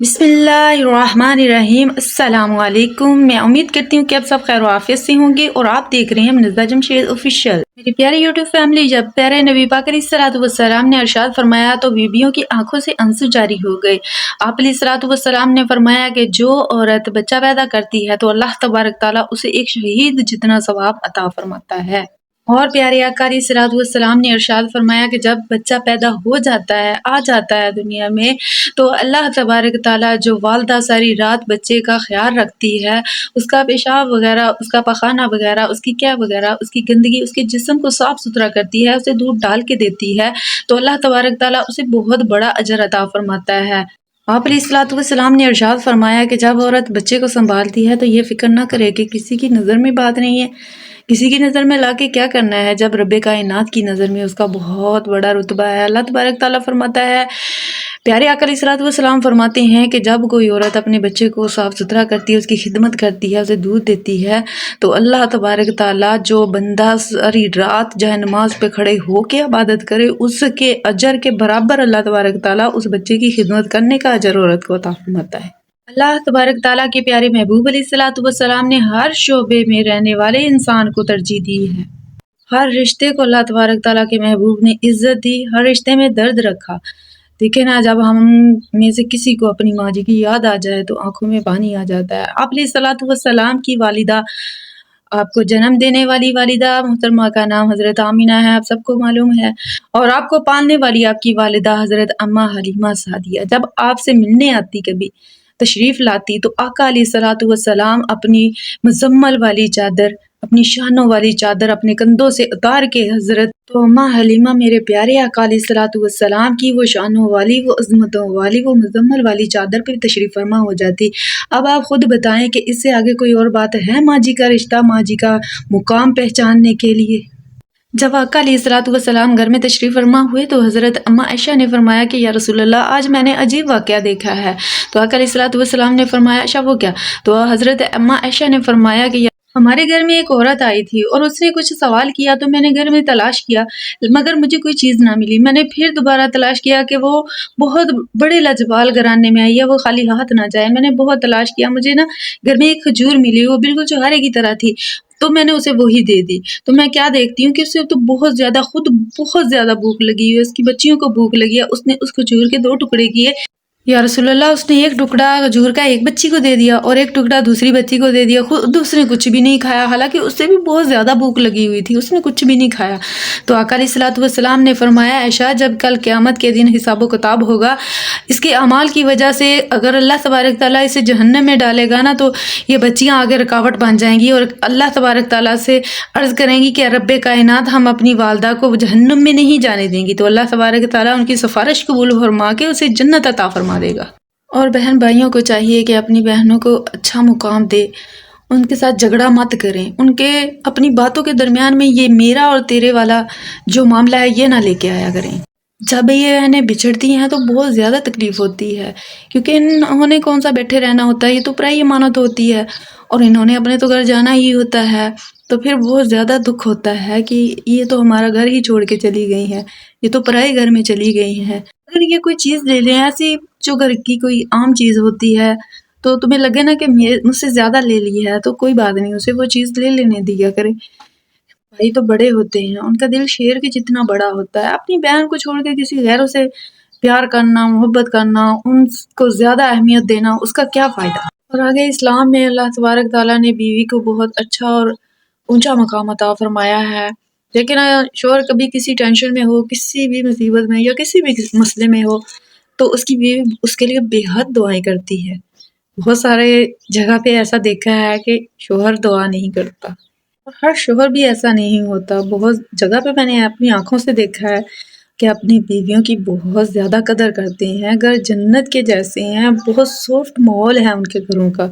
बिस्मिल्लाहिर्रहमानिर्रहीम। अस्सलाम वालेकुम। मैं उम्मीद करती हूँ कि आप सब खैर वाफियत से होंगे और आप देख रहे हैं मिर्ज़ा जमशेद ऑफिशियल। मेरी प्यारी यूट्यूब फैमिली, जब प्यारे नबी पाक अलैहिस्सलातु वस्सलाम ने इरशाद फरमाया तो बीबियों की आंखों से आंसू जारी हो गए। आप अलैहिस्सलातु वस्सलाम ने फरमाया कि जो औरत बच्चा पैदा करती है तो अल्लाह तबारक ताला उसे एक शहीद जितना सवाब अता फरमाता है। और प्यारे आका अलैहिस्सलातु वस्सलाम ने इरशाद फरमाया कि जब बच्चा पैदा हो जाता है, आ जाता है दुनिया में, तो अल्लाह तबारक ताला जो वालिदा सारी रात बच्चे का ख्याल रखती है, उसका पेशाब वगैरह, उसका पखाना वगैरह, उसकी क्या वगैरह, उसकी गंदगी, उसके जिस्म को साफ सुथरा करती है, उसे दूध डाल के देती है, तो अल्लाह तबारक ताला उसे बहुत बड़ा अजर अता फरमाता है। आप अलैहिस्सलातु वस्सलाम ने इरशाद फरमाया कि जब औरत बच्चे को संभालती है तो ये फिक्र ना करे कि किसी की नज़र में बात नहीं है, किसी की नज़र में लाके क्या करना है, जब रब्बे कायनात की नज़र में उसका बहुत बड़ा रुतबा है। अल्लाह तबारक ताला फरमाता है, प्यारे आका अलैहिस्सलातु वस्सलाम फरमाते हैं कि जब कोई औरत अपने बच्चे को साफ सुथरा करती है, उसकी खिदमत करती है, उसे दूध देती है, तो अल्लाह तबारक ताला जो बंदा सारी रात जो है नमाज पे खड़े होके इबादत करे, उसके अजर के बराबर अल्लाह तबारक ताला उस बच्चे की खिदमत करने का अजर औरत को अता फरमाता है। अल्लाह तबारक ताला के प्यारे महबूब अलैहिस्सलातु वस्सलाम ने हर शोबे में रहने वाले इंसान को तरजीह दी है। हर रिश्ते को अल्लाह तबारक ताला के महबूब ने इज्जत दी, हर रिश्ते में दर्द रखा। देखे ना, जब हम में से किसी को अपनी माँ जी की याद आ जाए तो आंखों में पानी आ जाता है। आप अलैहिस्सलातु वस्सलाम की वालिदा, आपको जन्म देने वाली वालिदा मोहतरमा का नाम हज़रत आमिना है, आप सबको मालूम है। और आपको पालने वाली आपकी वालिदा हज़रत अम्मा हलीमा सादिया जब आपसे मिलने आती, कभी तशरीफ़ लाती, तो आका अलैहिस्सलातु वस्सलाम अपनी मुज़म्मल वाली चादर, अपनी शानों वाली चादर अपने कंधों से उतार के हज़रत तो अम्मा हलीमा मेरे प्यारे आका अलैहिस्सलातु वस्सलाम की वो शानों वाली, वो अज़मतों वाली, वो मुज़म्मल वाली चादर पर तशरीफ़ फरमा हो जाती। अब आप खुद बताएं कि इससे आगे कोई और बात है माँ जी का रिश्ता, माँ जी का मुकाम पहचानने के लिए। जब आका अलैहिस्सलातु वस्सलाम घर में तशरीफ़ फरमा हुए तो हज़रत अम्मा आयशा ने फरमाया कि या रसूल अल्लाह, आज मैंने अजीब वाक़या देखा है। तो आका अलैहिस्सलातु वस्सलाम ने फरमाया, अच्छा वो क्या? तो हज़रत अम्मा आयशा ने फरमाया कि हमारे घर में एक औरत आई थी और उसने कुछ सवाल किया, तो मैंने घर में तलाश किया मगर मुझे कोई चीज़ ना मिली। मैंने फिर दोबारा तलाश किया कि वो बहुत बड़े लजपाल घराने में आई है, वो खाली हाथ ना जाए। मैंने बहुत तलाश किया, मुझे ना घर में एक खजूर मिली, वो बिल्कुल चुहारे की तरह थी, तो मैंने उसे वही दे दी। तो मैं क्या देखती हूँ कि उसे तो बहुत ज़्यादा भूख लगी हुई है, उसकी बच्चियों को भूख लगी है। उसने उस खजूर के 2 टुकड़े किए, या रसूलल्लाह, उसने एक टुकड़ा खजूर का एक बच्ची को दे दिया और एक टुकड़ा दूसरी बच्ची को दे दिया। खुद उसने कुछ भी नहीं खाया, हालांकि उससे भी बहुत ज़्यादा भूख लगी हुई थी, उसने कुछ भी नहीं खाया। तो आका अलैहिस्सलातु वस्सलाम ने फरमाया, ऐशा, जब कल क़यामत के दिन हिसाब किताब होगा, इसके अमाल की वजह से अगर अल्लाह तबारक ताला इसे जहन्नम में डालेगा ना, तो ये बच्चियाँ आगे रुकावट बन जाएंगी और अल्लाह तबारक ताला से अर्ज़ करेंगी कि रब्बे कायनात, हम अपनी वालदा को जहन्नम में नहीं जाने देंगी। तो अल्लाह तबारक ताला उनकी सिफारिश कबूल फरमा के उसे जन्नत अता फरमा देगा। और बहन भाइयों को चाहिए कि अपनी बहनों को अच्छा मुकाम दे, उनके साथ झगड़ा मत करें, उनके अपनी बातों के दरमियान में ये मेरा और तेरे वाला जो मामला है ये ना लेके आया करें। जब ये बहनें बिछड़ती हैं तो बहुत ज़्यादा तकलीफ़ होती है, क्योंकि इन्होंने कौन सा बैठे रहना होता है, ये तो पराई अमानत होती है और इन्होंने अपने तो घर जाना ही होता है। तो फिर बहुत ज़्यादा दुख होता है कि ये तो हमारा घर ही छोड़ के चली गई हैं, ये तो पराए घर में चली गई हैं। अगर ये कोई चीज़ ले लें ऐसी जो घर की कोई आम चीज़ होती है, तो तुम्हें लगे ना कि मुझसे ज़्यादा ले ली है, तो कोई बात नहीं, उसे वो चीज़ ले लेने दिया करें। भाई तो बड़े होते हैं, उनका दिल शेर के जितना बड़ा होता है। अपनी बहन को छोड़ के किसी गैरों से प्यार करना, मोहब्बत करना, उनको ज़्यादा अहमियत देना, उसका क्या फ़ायदा। और आगे इस्लाम में अल्लाह तबारक ताला ने बीवी को बहुत अच्छा और ऊंचा मकाम अता फरमाया है। लेकिन शोहर कभी किसी टेंशन में हो, किसी भी मुसीबत में या किसी भी मसले में हो, तो उसकी बीवी उसके लिए बेहद दुआएं करती है। बहुत सारे जगह पे ऐसा देखा है कि शोहर दुआ नहीं करता, और हर शोहर भी ऐसा नहीं होता। बहुत जगह पे मैंने अपनी आंखों से देखा है कि अपनी बीवियों की बहुत ज़्यादा कदर करते हैं, घर जन्नत के जैसे हैं, बहुत सॉफ्ट माहौल है उनके घरों का,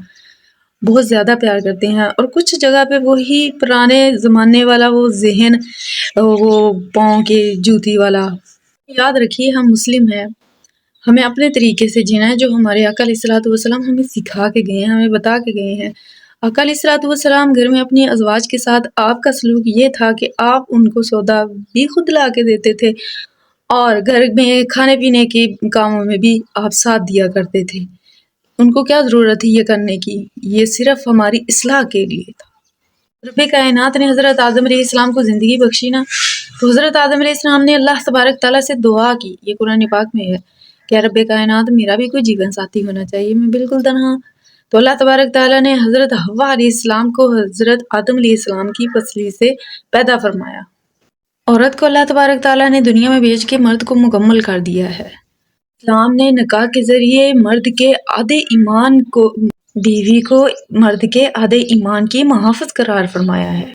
बहुत ज़्यादा प्यार करते हैं। और कुछ जगह पे वही पुराने ज़माने वाला वो ज़हन, वो पाँव की जूती वाला। याद रखिए, हम मुस्लिम हैं, हमें अपने तरीके से जीना है, जो हमारे आका अलैहिस्सलातु वस्सलाम हमें सिखा के गए हैं, हमें बता के गए हैं। आका अलैहिस्सलातु वस्सलाम घर में अपनी अज़वाज के साथ आपका सलूक ये था कि आप उनको सौदा भी खुद ला के देते थे और घर में खाने पीने के कामों में भी आप साथ दिया करते थे। ان کو کیا ضرورت تھی یہ کرنے کی، یہ صرف ہماری اصلاح کے لیے تھا۔ رب کائنات نے حضرت آدم علیہ السلام کو زندگی بخشی نا، تو حضرت آدم علیہ السلام نے اللہ تبارک تعالیٰ سے دعا کی، یہ قرآن پاک میں ہے کہ رب کائنات میرا بھی کوئی جیون ساتھی ہونا چاہیے، میں بالکل تنہا۔ تو اللہ تبارک تعالیٰ نے حضرت حوا علیہ السلام کو حضرت آدم علیہ السلام کی پسلی سے پیدا فرمایا۔ عورت کو اللہ تبارک تعالیٰ نے دنیا میں بھیج کے مرد کو مکمل کر دیا ہے۔ اسلام نے نکاح کے ذریعے مرد کے آدھے ایمان کو، بیوی کو مرد کے آدھے ایمان کی محافظ قرار فرمایا ہے۔